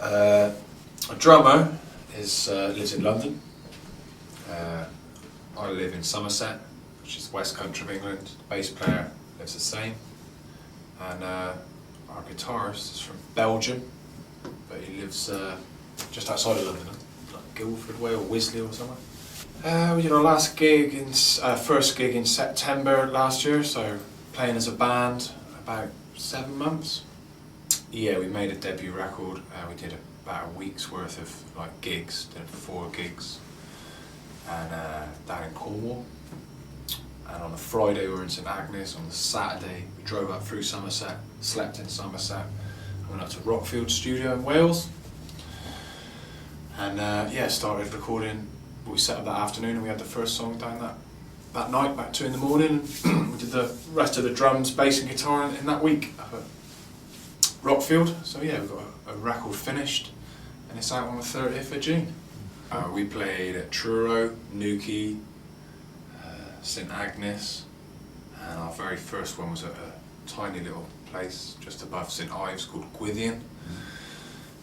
A drummer lives in London. I live in Somerset, which is West Country of England. The bass player lives the same. And our guitarist is from Belgium, but he lives just outside of London, like Guildford way or Wisley or somewhere. We did our first gig in September last year, so playing as a band about 7 months. Yeah, we made a debut record. We did about a week's worth of gigs, did 4 gigs, and down in Cornwall. And on the Friday we were in St Agnes. On the Saturday we drove up through Somerset, slept in Somerset, and went up to Rockfield Studio in Wales. And started recording. We set up that afternoon and we had the first song down that night, about 2 in the morning. We did the rest of the drums, bass and guitar in that week up at Rockfield. So yeah, we've got a record finished and it's out on the 30th of June. We played at Truro, Newquay, St Agnes, and our very first one was at a tiny little place just above St Ives called Gwithian.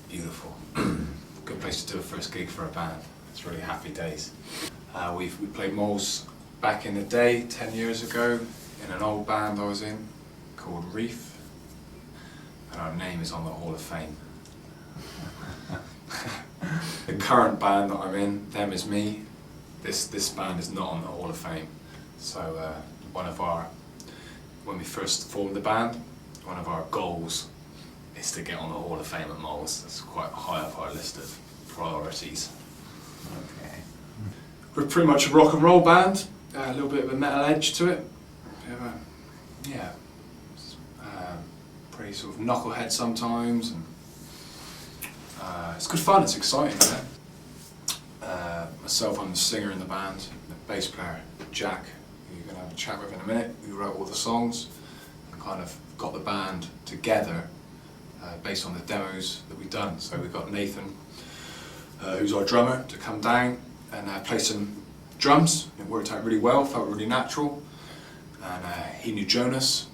Beautiful. Good place to do a first gig for a band. It's really happy days. We played Moles back in the day, 10 years ago, in an old band I was in called Reef, and our name is on the Hall of Fame. The current band that I'm in, Them Is Me, this band is not on the Hall of Fame. So when we first formed the band, one of our goals is to get on the Hall of Fame at Moles. That's quite high up our list of priorities. Okay. We're pretty much a rock and roll band, a little bit of a metal edge to it. Pretty sort of knucklehead sometimes, and it's good fun, it's exciting, you know. Myself, I'm the singer in the band, the bass player, Jack, who you're going to have a chat with in a minute, who wrote all the songs and kind of got the band together based on the demos that we've done. So we've got Nathan, who's our drummer, to come down and play some drums. It worked out really well, felt really natural. And he knew Jonas.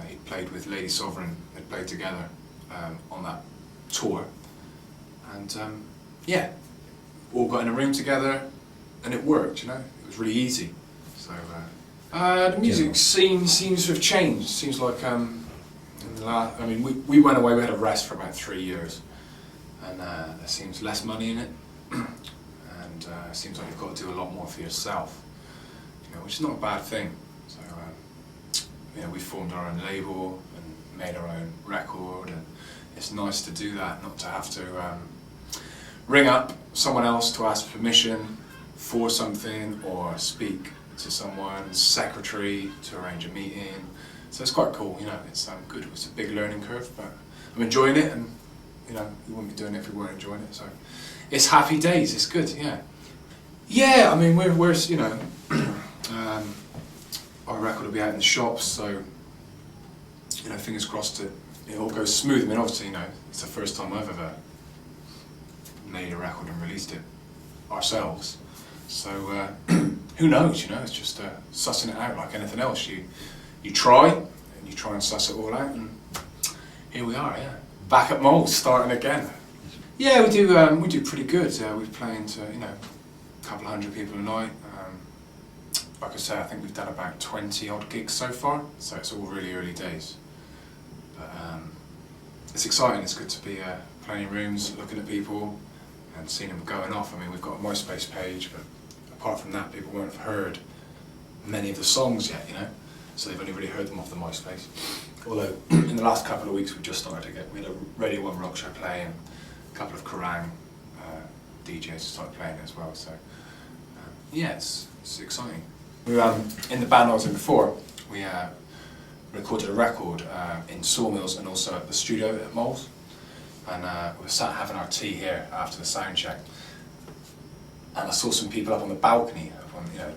He played with Lady Sovereign. They played together on that tour. And all got in a room together, and it worked. You know, it was really easy. So the music scene seems to have changed. Seems like we went away. We had a rest for about 3 years. And there seems less money in it, and it seems like you've got to do a lot more for yourself, you know, which is not a bad thing. So, we formed our own label and made our own record, and it's nice to do that, not to have to ring up someone else to ask permission for something, or speak to someone's secretary to arrange a meeting. So it's quite cool, you know. It's good. It's a big learning curve, but I'm enjoying it, and you know, we wouldn't be doing it if we weren't enjoying it. So it's happy days. It's good. Yeah. Yeah. I mean, we're you know, our record will be out in the shops. So you know, fingers crossed it all goes smooth. I mean, obviously, you know, it's the first time I've ever made a record and released it ourselves. So who knows? You know, it's just sussing it out like anything else. You try and you try and suss it all out, and here we are. Yeah. Back at Moles, starting again. Yeah, we do pretty good. We're playing to, you know, a couple of hundred people a night. Like I say, I think we've done about 20 odd gigs so far, so it's all really early days. But it's exciting. It's good to be playing in rooms, looking at people, and seeing them going off. I mean, we've got a MySpace page, but apart from that, people won't have heard many of the songs yet, you know. So they've only really heard them off the MySpace. Although in the last couple of weeks we've just started to we had a Radio 1 rock show play, and a couple of Kerrang DJs started playing it as well. So it's exciting. We in the band I was in before, we recorded a record in Sawmills and also at the studio at Moles. And we were sat having our tea here after the sound check, and I saw some people up on the balcony, you know,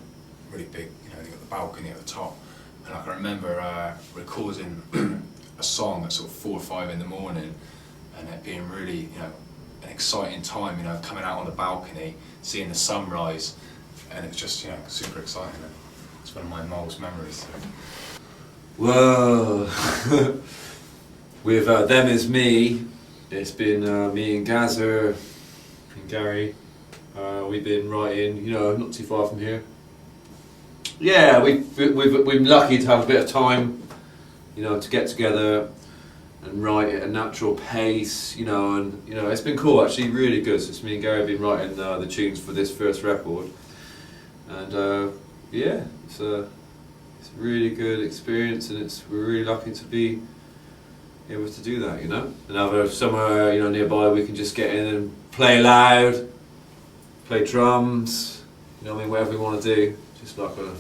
really big, you know, they got the balcony at the top. And I can remember recording a song at sort of 4 or 5 in the morning, and it being really, you know, an exciting time, you know, coming out on the balcony, seeing the sunrise, and it's just, you know, super exciting. It's one of my Moles memories. So. Whoa! With Them Is Me, it's been me and Gaza and Gary. We've been writing, you know, not too far from here. Yeah, we've been lucky to have a bit of time, you know, to get together and write at a natural pace, you know, and you know, it's been cool actually, really good. So it's me and Gary have been writing the tunes for this first record, and yeah, it's a really good experience, and we're really lucky to be able to do that, you know. And somewhere, you know, nearby we can just get in and play loud, play drums, you know what I mean, whatever we want to do, just like a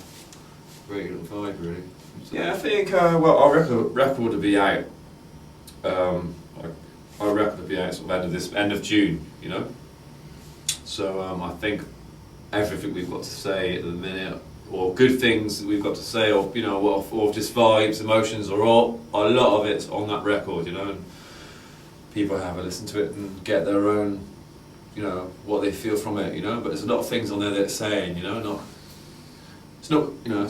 great little vibe really. Yeah, I think well, our record will be out. Our record will be out sort of end of June, you know. So I think everything we've got to say at the minute, or good things that we've got to say, or you know, or just vibes, emotions, or a lot of it's on that record, you know. And people have a listen to it and get their own, you know, what they feel from it, you know. But there's a lot of things on there that it's saying, you know, it's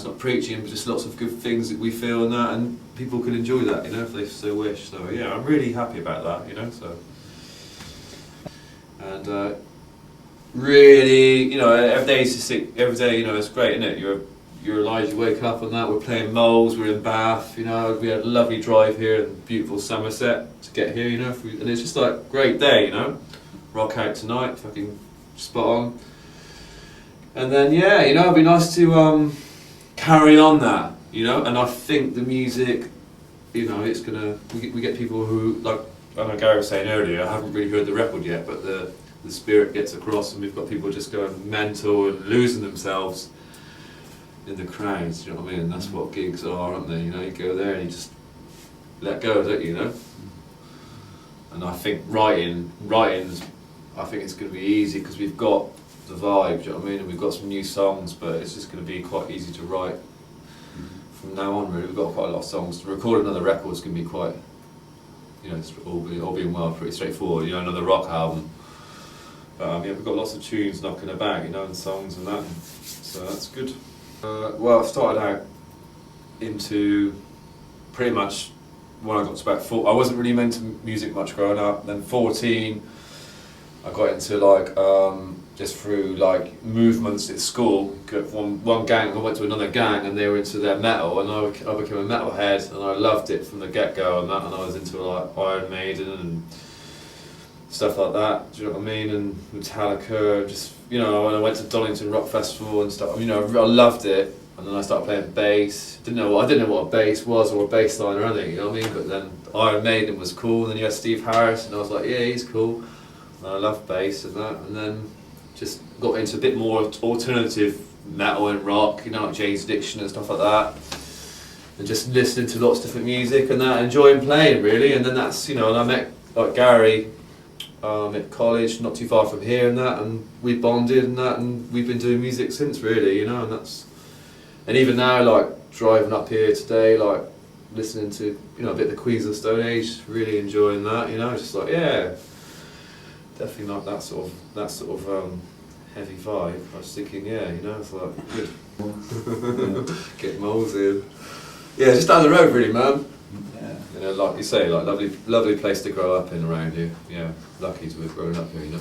not preaching, but just lots of good things that we feel and that, and people can enjoy that, you know, if they so wish. So yeah, I'm really happy about that, you know. So and really, you know, every day, you know, it's great, isn't it? You're alive, you wake up on that. We're playing Moles, we're in Bath, you know. We had a lovely drive here in beautiful Somerset to get here, you know. And it's just like a great day, you know. Rock out tonight, fucking spot on. And then yeah, you know, it'd be nice to carry on that, you know. And I think the music, you know, it's gonna we get people who, like I know Gary was saying earlier, I haven't really heard the record yet, but the spirit gets across, and we've got people just going mental and losing themselves in the crowds. You know what I mean? And that's what gigs are, aren't they? You know, you go there and you just let go, don't you? You know. And I think writing's, I think it's going to be easy because we've got the vibe, do you know what I mean? And we've got some new songs, but it's just going to be quite easy to write from now on, really. We've got quite a lot of songs. To record another record is going to be quite, you know, it's all being well, pretty straightforward, you know, another rock album. Yeah, we've got lots of tunes knocking about, you know, and songs and that, so that's good. Well, I started out into pretty much when I got to about 4. I wasn't really into music much growing up. Then 14, I got into like just through like movements at school. One gang, I went to another gang, and they were into their metal, and I became a metalhead, and I loved it from the get-go and that. And I was into like Iron Maiden and stuff like that. Do you know what I mean? And Metallica, just, you know. And I went to Donington Rock Festival and stuff. You know, I loved it. And then I started playing bass. I didn't know what a bass was or a bass line or anything, you know what I mean? But then Iron Maiden was cool, and then you had Steve Harris, and I was like, yeah, he's cool. And I love bass and that. And then just got into a bit more alternative metal and rock, you know, like Jane's Addiction and stuff like that. And just listening to lots of different music and that, enjoying playing really. And then that's, you know, and I met like Gary at college, not too far from here and that, and we bonded and that, and we've been doing music since really, you know. And that's, and even now, like driving up here today, like listening to, you know, a bit of the Queens of the Stone Age, really enjoying that, you know. Just like, yeah, definitely not that sort of heavy vibe. I was thinking, yeah, you know, it's like good. Get Moles in. Yeah, just down the road, really, man. Yeah. You know, like you say, like lovely place to grow up in around here. Yeah, lucky to have grown up here, you know.